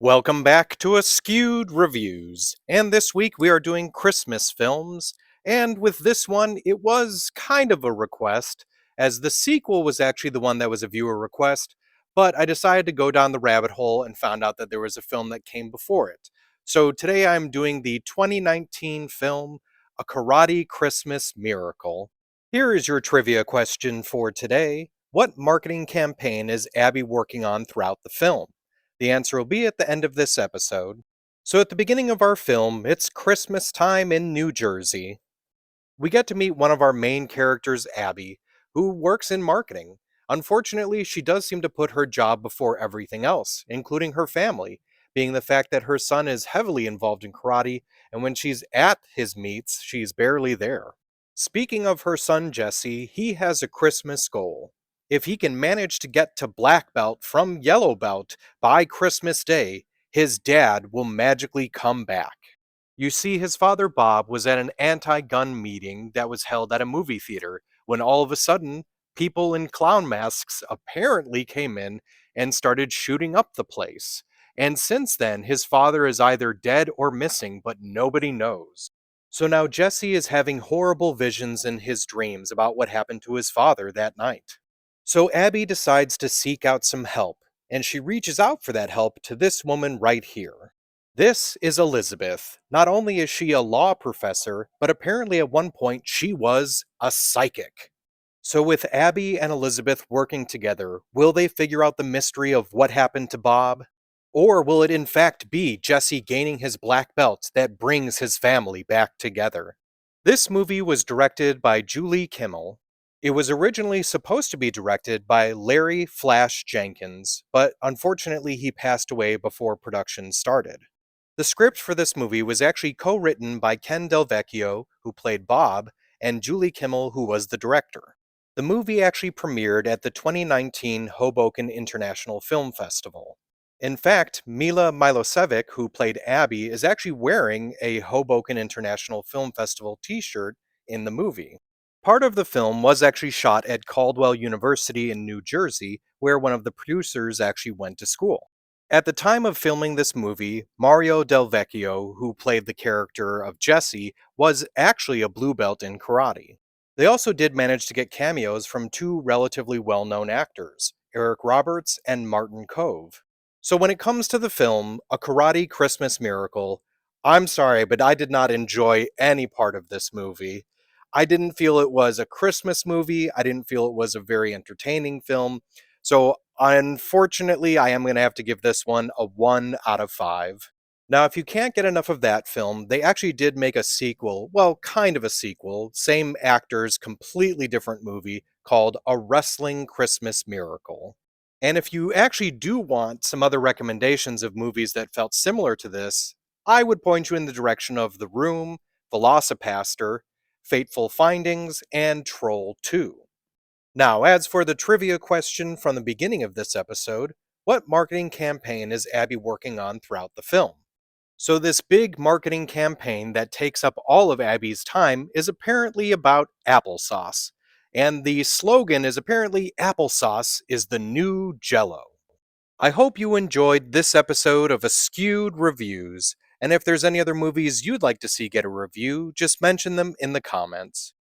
Welcome back to Askewed Reviews. And this week we are doing Christmas films. And with this one, it was kind of a request, as the sequel was actually the one that was a viewer request. But I decided to go down the rabbit hole and found out that there was a film that came before it. So today I'm doing the 2019 film, A Karate Christmas Miracle. Here is your trivia question for today. What marketing campaign is Abby working on throughout the film? The answer will be at the end of this episode. So, at the beginning of our film, it's Christmas time in New Jersey. We get to meet one of our main characters, Abby, who works in marketing. Unfortunately, she does seem to put her job before everything else, including her family, being the fact that her son is heavily involved in karate, and when she's at his meets, she's barely there. Speaking of her son Jesse, he has a Christmas goal. If he can manage to get to black belt from yellow belt by Christmas Day, his dad will magically come back. You see, his father Bob was at an anti gun meeting that was held at a movie theater when all of a sudden, people in clown masks apparently came in and started shooting up the place. And since then, his father is either dead or missing, but nobody knows. So now Jesse is having horrible visions in his dreams about what happened to his father that night. So Abby decides to seek out some help, and she reaches out for that help to this woman right here. This is Elizabeth. Not only is she a law professor, but apparently at one point she was a psychic. So, with Abby and Elizabeth working together, will they figure out the mystery of what happened to Bob? Or will it in fact be Jesse gaining his black belt that brings his family back together? This movie was directed by Julie Kimmel. It was originally supposed to be directed by Larry Flash Jenkins, but unfortunately he passed away before production started. The script for this movie was actually co-written by Ken Del Vecchio, who played Bob, and Julie Kimmel, who was the director. The movie actually premiered at the 2019 Hoboken International Film Festival. In fact, Mila Milosevic, who played Abby, is actually wearing a Hoboken International Film Festival t-shirt in the movie. Part of the film was actually shot at Caldwell University in New Jersey, where one of the producers actually went to school. At the time of filming this movie, Mario Del Vecchio, who played the character of Jesse, was actually a blue belt in karate. They also did manage to get cameos from two relatively well-known actors, Eric Roberts and Martin Kove. So when it comes to the film, A Karate Christmas Miracle, I'm sorry, but I did not enjoy any part of this movie. I didn't feel it was a Christmas movie. I didn't feel it was a very entertaining film. So unfortunately, I am going to have to give this one a 1 out of 5. Now, if you can't get enough of that film, they actually did make a sequel, well, kind of a sequel, same actors, completely different movie, called A Wrestling Christmas Miracle. And if you actually do want some other recommendations of movies that felt similar to this, I would point you in the direction of The Room, Velocipaster, Fateful Findings, and Troll 2. Now, as for the trivia question from the beginning of this episode, what marketing campaign is Abby working on throughout the film? So, this big marketing campaign that takes up all of Abby's time is apparently about applesauce. And the slogan is apparently applesauce is the new jello. I hope you enjoyed this episode of Askewed Reviews. And if there's any other movies you'd like to see get a review, just mention them in the comments.